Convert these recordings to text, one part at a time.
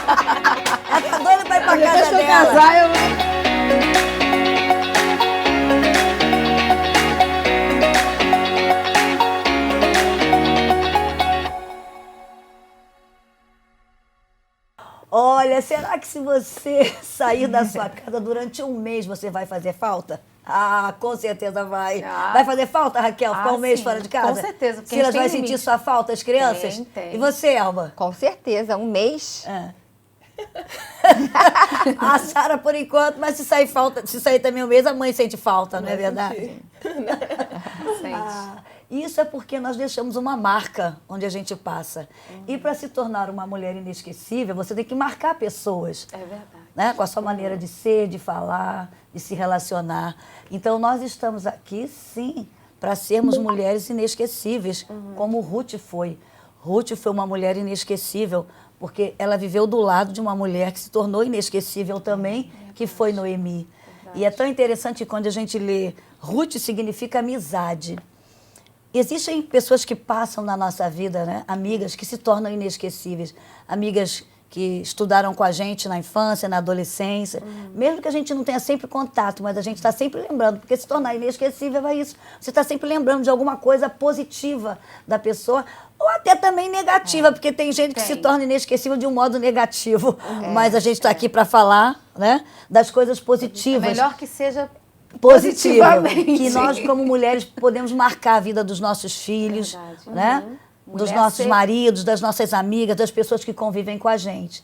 Ela tá doida pra ir pra Depois casa que eu dela. casar, eu... Olha, será que se você sair da sua casa durante um mês, você vai fazer falta? Ah, com certeza vai. Ah. Vai fazer falta, Raquel, ficar um mês sim, fora de casa? com certeza, porque a Silas gente vai tem sentir limite. sua falta, as crianças? Tem. E você, Elba? Com certeza, um mês. Ah. A Sara, por enquanto, mas se sair também um mês, a mãe sente falta, não é verdade? Sente. Ah, isso é porque nós deixamos uma marca onde a gente passa. E para se tornar uma mulher inesquecível, você tem que marcar pessoas. É verdade. Né? Com a sua maneira de ser, de falar, de se relacionar. Então, nós estamos aqui, sim, para sermos mulheres inesquecíveis, como Ruth foi. Ruth foi uma mulher inesquecível, porque ela viveu do lado de uma mulher que se tornou inesquecível também, que foi Noemi. E é tão interessante que quando a gente lê, Ruth significa amizade. Existem pessoas que passam na nossa vida, né? Amigas que se tornam inesquecíveis, amigas que estudaram com a gente na infância, na adolescência, mesmo que a gente não tenha sempre contato, mas a gente está sempre lembrando, porque se tornar inesquecível é isso. Você está sempre lembrando de alguma coisa positiva da pessoa, ou até também negativa, porque tem gente que se torna inesquecível de um modo negativo. Mas a gente está aqui para falar, né, das coisas positivas. É melhor que seja Positiva, positivamente. que nós como mulheres podemos marcar a vida dos nossos filhos, Verdade. né? Dos Mulher nossos ser- maridos, das nossas amigas, das pessoas que convivem com a gente.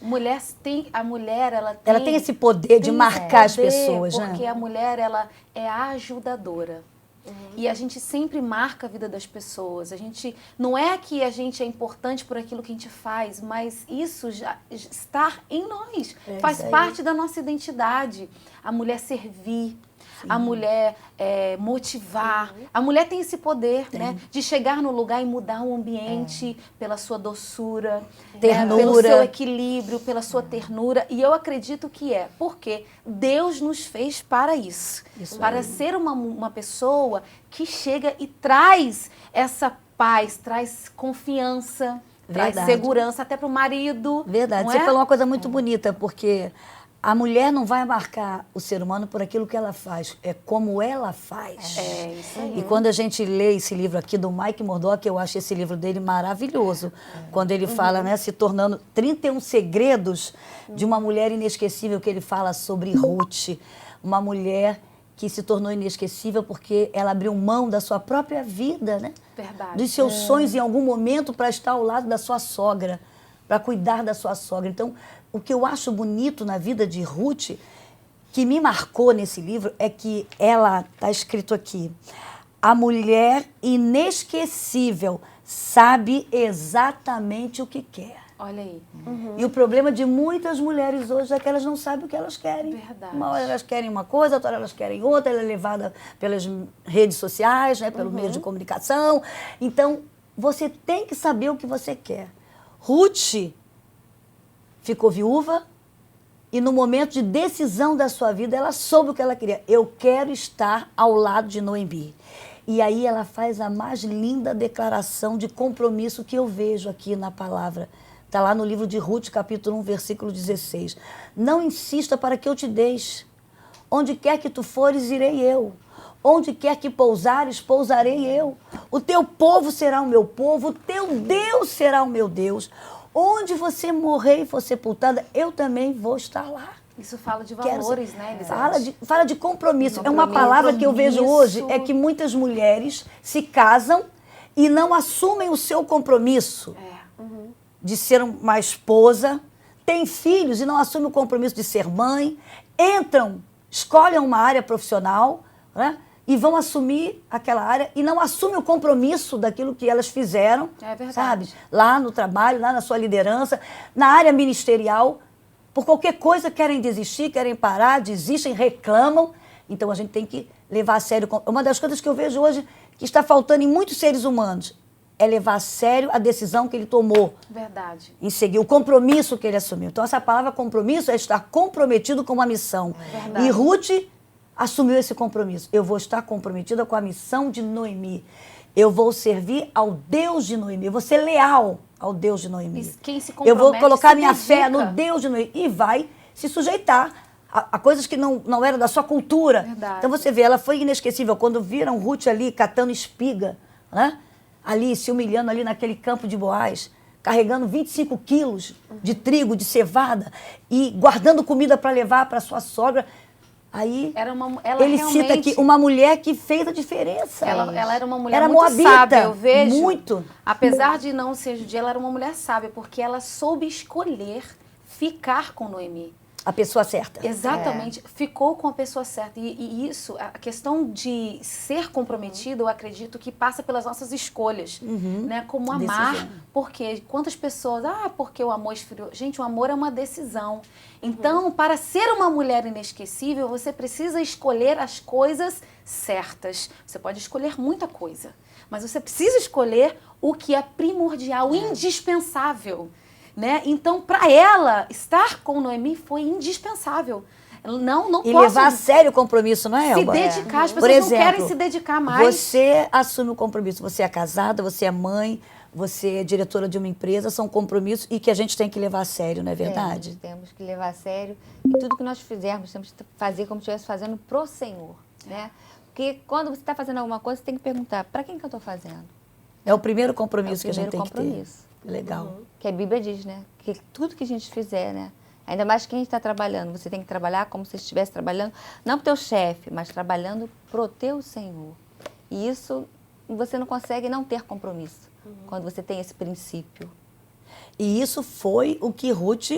A mulher, Ela tem esse poder de tem marcar as poder, pessoas, porque né? a mulher, ela é a ajudadora. E a gente sempre marca a vida das pessoas. A gente não é que a gente é importante por aquilo que a gente faz, mas isso já está em nós. Faz isso aí. parte da nossa identidade. A mulher servir, a mulher motivar. A mulher tem esse poder, né, de chegar no lugar e mudar o ambiente pela sua doçura, né, pelo Ternura. seu equilíbrio, pela sua ternura. E eu acredito que é porque Deus nos fez para isso. Para ser uma pessoa que chega e traz essa paz, traz confiança, traz Verdade. segurança até para o marido. Verdade. não Você é? falou uma coisa muito bonita, porque a mulher não vai marcar o ser humano por aquilo que ela faz, é como ela faz. É isso aí. E quando a gente lê esse livro aqui do Mike Murdock, eu acho esse livro dele maravilhoso. Quando ele fala, né, se tornando 31 segredos de uma mulher inesquecível, que ele fala sobre Ruth, uma mulher que se tornou inesquecível porque ela abriu mão da sua própria vida, né? Verdade. Dos seus sonhos em algum momento para estar ao lado da sua sogra, para cuidar da sua sogra. Então, o que eu acho bonito na vida de Ruth, que me marcou nesse livro, é que ela, está escrito aqui, a mulher inesquecível sabe exatamente o que quer. Olha aí. E o problema de muitas mulheres hoje é que elas não sabem o que elas querem. Verdade. Uma hora elas querem uma coisa, outra hora elas querem outra, ela é levada pelas redes sociais, né, pelo meio de comunicação. Então, você tem que saber o que você quer. Ruth ficou viúva e no momento de decisão da sua vida, ela soube o que ela queria. Eu quero estar ao lado de Noemi. E aí ela faz a mais linda declaração de compromisso que eu vejo aqui na palavra. Está lá no livro de Ruth, capítulo 1, versículo 16. Não insista para que eu te deixe. Onde quer que tu fores, irei eu. Onde quer que pousares, pousarei eu. O teu povo será o meu povo, o teu Deus será o meu Deus. Onde você morrer e for sepultada, eu também vou estar lá. Isso fala de Quero valores, ser- né, Fala Elisete? fala de compromisso. É uma palavra que eu vejo hoje, é que muitas mulheres se casam e não assumem o seu compromisso de ser uma esposa, têm filhos e não assumem o compromisso de ser mãe, entram, escolhem uma área profissional, né, e vão assumir aquela área e não assumem o compromisso daquilo que elas fizeram, É verdade. sabe? Lá no trabalho, lá na sua liderança, na área ministerial. Por qualquer coisa querem desistir, querem parar, desistem, reclamam. Então a gente tem que levar a sério. Uma das coisas que eu vejo hoje que está faltando em muitos seres humanos é levar a sério a decisão que ele tomou Verdade. em seguir, o compromisso que ele assumiu. Então essa palavra compromisso é estar comprometido com uma missão. Verdade. E Ruth assumiu esse compromisso. Eu vou estar comprometida com a missão de Noemi. eu vou servir ao Deus de Noemi, eu vou ser leal ao Deus de Noemi. E quem se Eu vou compromete colocar se minha fé dedica. no Deus de Noemi e vai se sujeitar a coisas que não eram da sua cultura. Verdade. Então você vê, ela foi inesquecível. Quando viram Ruth ali catando espiga, né? Ali se humilhando ali naquele campo de Boaz, carregando 25 quilos de trigo, de cevada e guardando comida para levar para sua sogra. Aí ele cita aqui uma mulher que fez a diferença. Ela era uma mulher Era muito moabita, sábia, eu vejo. muito. Apesar de não ser judia, ela era uma mulher sábia, porque ela soube escolher ficar com Noemi. A pessoa certa. Exatamente, ficou com a pessoa certa. E isso, a questão de ser comprometido, eu acredito que passa pelas nossas escolhas, né? Como amar, Decisão. porque quantas pessoas, porque o amor esfriou. Gente, o amor é uma decisão. Então, para ser uma mulher inesquecível, você precisa escolher as coisas certas. Você pode escolher muita coisa, mas você precisa escolher o que é primordial, o indispensável. Né? Então, para ela, estar com Noemi foi indispensável. Não E posso levar a sério o compromisso, não é, se Elba? dedicar. As Por pessoas exemplo, não querem se dedicar mais. Você assume o compromisso. Você é casada, você é mãe, você é diretora de uma empresa, são compromissos e que a gente tem que levar a sério, não é verdade? Temos que levar a sério. E tudo que nós fizermos, temos que fazer como se estivesse fazendo pro Senhor, né? Porque quando você está fazendo alguma coisa, você tem que perguntar, para quem que eu estou fazendo? É o primeiro compromisso que a gente tem compromisso. que ter. Legal. Que a Bíblia diz, né? Que tudo que a gente fizer, né? Ainda mais quem está trabalhando, você tem que trabalhar como se estivesse trabalhando, não pro teu chefe, mas trabalhando pro teu Senhor. E isso, você não consegue não ter compromisso, quando você tem esse princípio. E isso foi o que Ruth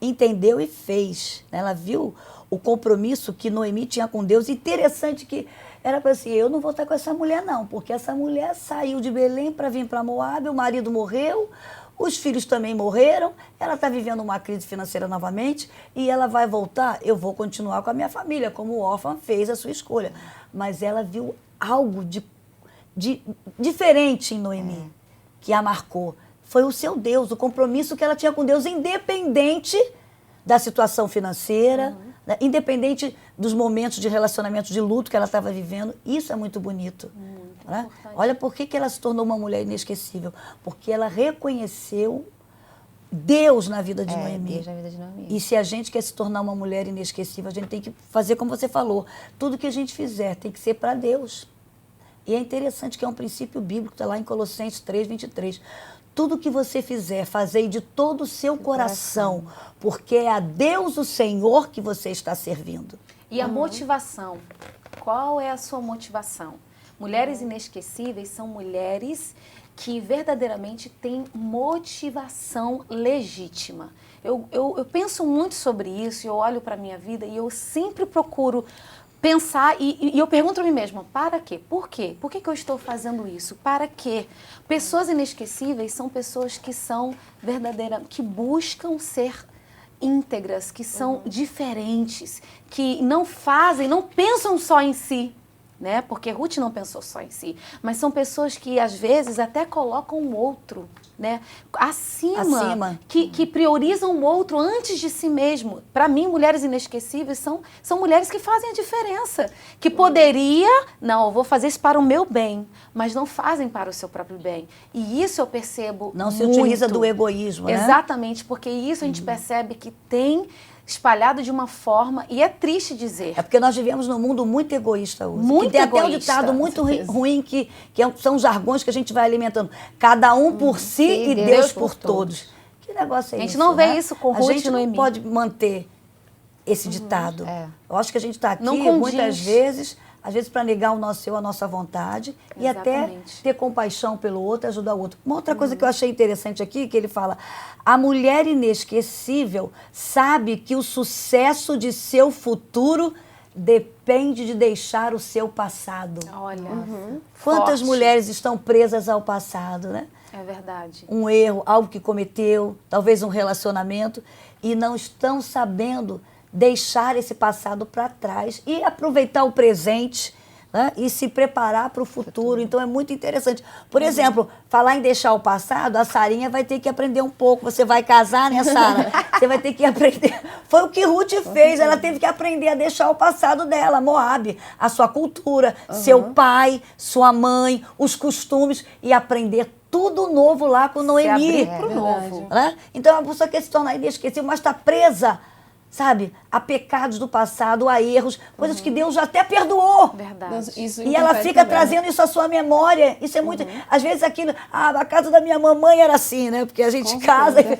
entendeu e fez. Né? Ela viu o compromisso que Noemi tinha com Deus. Interessante que era para assim, eu não vou estar com essa mulher não, porque essa mulher saiu de Belém para vir para Moabe, o marido morreu, os filhos também morreram, ela está vivendo uma crise financeira novamente e ela vai voltar, eu vou continuar com a minha família, como o órfão fez a sua escolha. Mas ela viu algo de diferente em Noemi, que a marcou. Foi o seu Deus, o compromisso que ela tinha com Deus, independente da situação financeira, né? Independente dos momentos de relacionamento de luto que ela estava vivendo. Isso é muito bonito. Né? Olha por que ela se tornou uma mulher inesquecível. Porque ela reconheceu Deus na vida de Noemi. Deus na vida de Noemi. E se a gente quer se tornar uma mulher inesquecível, a gente tem que fazer como você falou. Tudo que a gente fizer tem que ser para Deus. E é interessante que é um princípio bíblico, está lá em Colossenses 3:23. Tudo que você fizer, fazei de todo o seu coração, porque é a Deus o Senhor que você está servindo. E a motivação? Qual é a sua motivação? Mulheres inesquecíveis são mulheres que verdadeiramente têm motivação legítima. Eu penso muito sobre isso, eu olho para a minha vida e eu sempre procuro pensar e eu pergunto para mim mesma, para quê? Por quê? Por que eu estou fazendo isso? Para quê? Pessoas inesquecíveis são pessoas que são verdadeiras, que buscam ser íntegras, que são diferentes, que não fazem, não pensam só em si, né? Porque Ruth não pensou só em si, mas são pessoas que às vezes até colocam o outro, né, acima. Que priorizam o outro antes de si mesmo. Para mim, mulheres inesquecíveis são mulheres que fazem a diferença, que não, eu vou fazer isso para o meu bem, mas não fazem para o seu próprio bem. E isso eu percebo Não se muito. utiliza do egoísmo, né? Exatamente, porque isso a gente percebe que tem espalhado de uma forma, e é triste dizer. É porque nós vivemos num mundo muito egoísta hoje. Muito que tem egoísta. até um ditado muito ruim, são jargões que a gente vai alimentando. Cada um por si e Deus por todos. Que negócio é isso? A gente não vê né? isso com Ruth A gente e não Noemi. pode manter esse ditado. Eu acho que a gente está aqui, Não condiz. muitas vezes, às vezes para negar o nosso eu, a nossa vontade, e até Exatamente. ter compaixão pelo outro, ajudar o outro. Uma outra coisa que eu achei interessante aqui, que ele fala, a mulher inesquecível sabe que o sucesso de seu futuro depende de deixar o seu passado. Olha, Quantas forte. mulheres estão presas ao passado, né? É verdade. Um erro, algo que cometeu, talvez um relacionamento, e não estão sabendo deixar esse passado para trás e aproveitar o presente, né? E se preparar para o futuro. Então é muito interessante. Por exemplo, falar em deixar o passado, a Sarinha vai ter que aprender um pouco. Você vai casar, né, Sara? Você vai ter que aprender. Foi o que Ruth fez. Ela teve que aprender a deixar o passado dela, Moabe, a sua cultura, seu pai, sua mãe, os costumes, e aprender tudo novo lá com Noemi. Pro novo. Né? Então a pessoa quer se tornar inesquecível, mas está presa, sabe, a pecados do passado, a erros, coisas que Deus já até perdoou. Verdade. Isso E ela fica trazendo isso à sua memória. Isso é muito. Às vezes aquilo. A casa da minha mamãe era assim, né? Porque a gente casa e.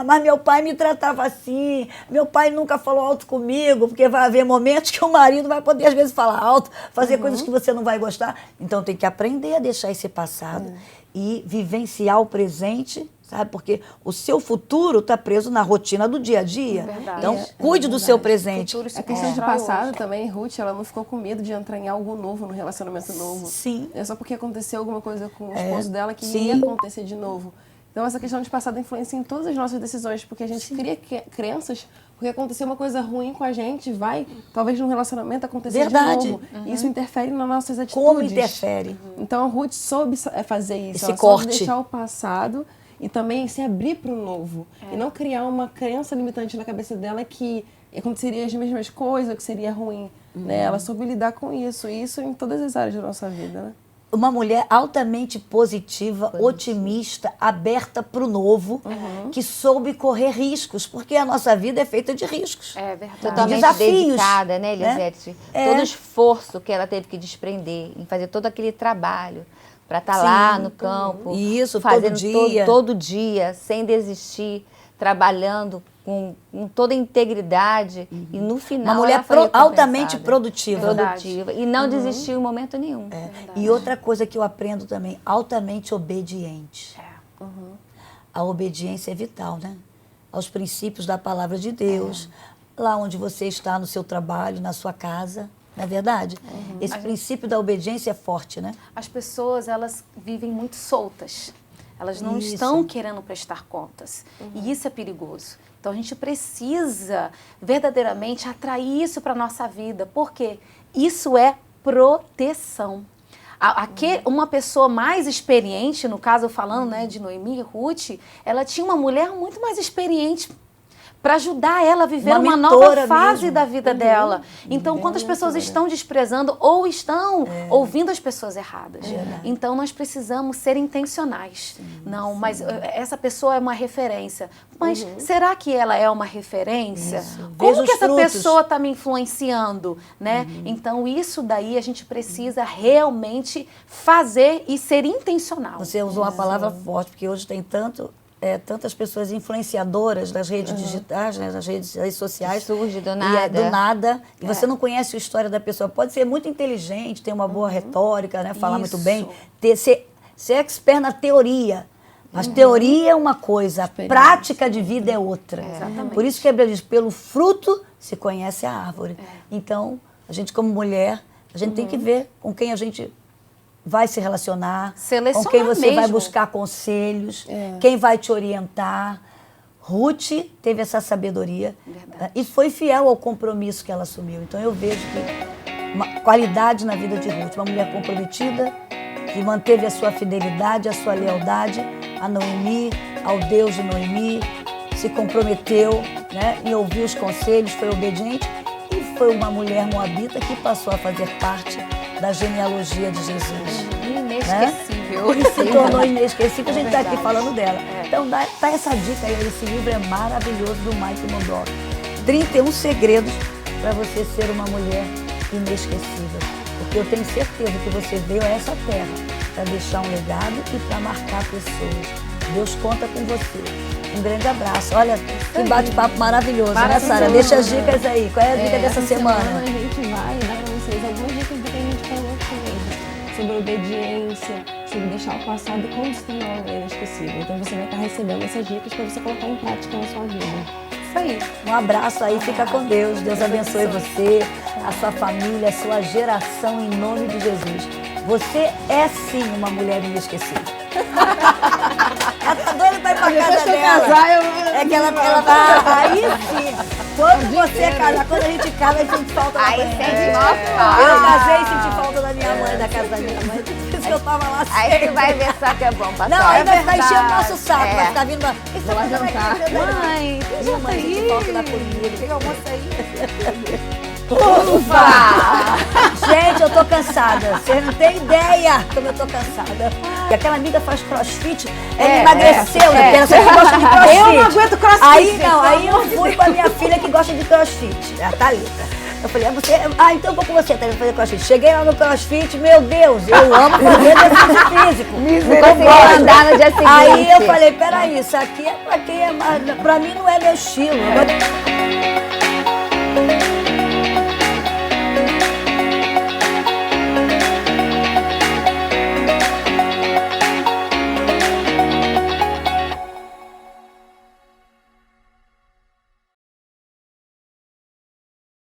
Mas meu pai me tratava assim. Meu pai nunca falou alto comigo, porque vai haver momentos que o marido vai poder, às vezes, falar alto, fazer coisas que você não vai gostar. Então tem que aprender a deixar esse passado e vivenciar o presente. Sabe? Porque o seu futuro está preso na rotina do dia a dia. Verdade. Então, cuide do seu presente. A questão de passado também, Ruth, ela não ficou com medo de entrar em algo novo, no relacionamento novo. Sim. É só porque aconteceu alguma coisa com o esposo dela que Sim. ia acontecer de novo. Então, essa questão de passado influencia em todas as nossas decisões, porque a gente cria crenças, porque aconteceu uma coisa ruim com a gente, vai, talvez num relacionamento acontecer Verdade. de novo. Isso interfere nas nossas atitudes. Como interfere? Então, a Ruth soube fazer isso. Esse Ela corte. soube deixar o passado e também se abrir para o novo. E não criar uma crença limitante na cabeça dela que aconteceria as mesmas coisas, que seria ruim. Né? Ela soube lidar com isso. E isso em todas as áreas da nossa vida, né? Uma mulher altamente positiva, otimista, aberta para o novo, que soube correr riscos, porque a nossa vida é feita de riscos. É verdade. Totalmente desafios, dedicada, né, Elisete? É. Todo o esforço que ela teve que desprender em fazer todo aquele trabalho para estar lá no campo. Isso, fazendo todo dia. todo dia, sem desistir, trabalhando com toda a integridade. E no final Uma mulher ela foi altamente recompensada. produtiva. Produtiva. E não desistiu em momento nenhum. E outra coisa que eu aprendo também, altamente obediente. A obediência é vital, né? Aos princípios da palavra de Deus, lá onde você está no seu trabalho, na sua casa, não é verdade? Esse princípio da obediência é forte, né? As pessoas, elas vivem muito soltas. Elas não Isso. estão querendo prestar contas. E isso é perigoso. Então, a gente precisa verdadeiramente atrair isso para a nossa vida, porque isso é proteção. Uma pessoa mais experiente, no caso falando, né, de Noemi e Ruth, ela tinha uma mulher muito mais experiente para ajudar ela a viver uma nova mentora fase mesmo. da vida dela. Então, quantas pessoas estão desprezando ou estão ouvindo as pessoas erradas? Então, nós precisamos ser intencionais. Não, mas essa pessoa é uma referência. Mas será que ela é uma referência? Como Veja que os essa frutos. pessoa está me influenciando? Né? Então, isso daí a gente precisa realmente fazer e ser intencional. Você usou uma palavra forte, porque hoje tem tantas pessoas influenciadoras das redes digitais, né, das redes sociais. Surge do E nada. do nada. E você não conhece a história da pessoa. Pode ser muito inteligente, ter uma boa retórica, né, falar muito Isso. bem, ser expert na teoria. Mas teoria é uma coisa, a prática de vida é outra. Exatamente. Por isso que a Bíblia diz, pelo fruto se conhece a árvore. Então, a gente como mulher, a gente tem que ver com quem a gente vai se relacionar, Selecionar com quem você vai mesmo. buscar conselhos, quem vai te orientar. Ruth teve essa sabedoria e foi fiel ao compromisso que ela assumiu. Então eu vejo que uma qualidade na vida de Ruth, uma mulher comprometida, que manteve a sua fidelidade, a sua lealdade a Noemi, ao Deus de Noemi, se comprometeu, né, em ouvir os conselhos, foi obediente e foi uma mulher moabita que passou a fazer parte da genealogia de Jesus. Inesquecível. Se tornou inesquecível, a gente está aqui falando dela. Então, dá essa dica aí, esse livro é maravilhoso do Mike Mondock. 31 segredos para você ser uma mulher inesquecível. Porque eu tenho certeza que você veio a essa terra para deixar um legado e para marcar pessoas. Deus conta com você. Um grande abraço. Olha, que bate-papo maravilhoso, né, Sara? Deixa as dicas aí. Qual é a dica dessa semana? A gente vai dar para vocês algumas dicas do que a gente falou aqui hoje. Sobre obediência, sobre deixar o passado como se tornar uma mulher inesquecível. Então você vai estar recebendo essas dicas para você colocar em prática na sua vida. Isso aí. Um abraço aí, fica com Deus. Deus abençoe você, a sua família, a sua geração, em nome de Jesus. Você é sim uma mulher inesquecível. Ela tá doida pra ir pra casa dela. É que ela vai. Aí sim. Quando você é casar. Quando a gente casa, a gente sente falta da Aí mãe. sente mó Eu falta. casei e senti falta da minha mãe, da casa da minha mãe. Por isso que eu tava lá Aí sempre. você vai ver só que é bom passar. Não, aí vai ficar verdade. enchendo o nosso saco, É. vai ficar vindo. O que você tá fazendo aqui? Mãe, Minha mãe sente falta da comida. tem almoço aí? Gente, eu tô cansada. Vocês não têm ideia como eu tô cansada. E aquela amiga faz crossfit, ela emagreceu, né? Porque ela sempre gosta de crossfit. Eu não aguento crossfit, Aí gente, não, pelo aí amor eu de fui com a minha filha que gosta de crossfit, a Thalita. Eu falei, então eu vou com você, Thalita, fazer crossfit. Cheguei lá no crossfit, meu Deus, eu amo fazer exercício físico. Não consegui andar no dia seguinte. Aí eu falei, peraí, isso aqui é pra quem é mais. Pra mim não é meu estilo.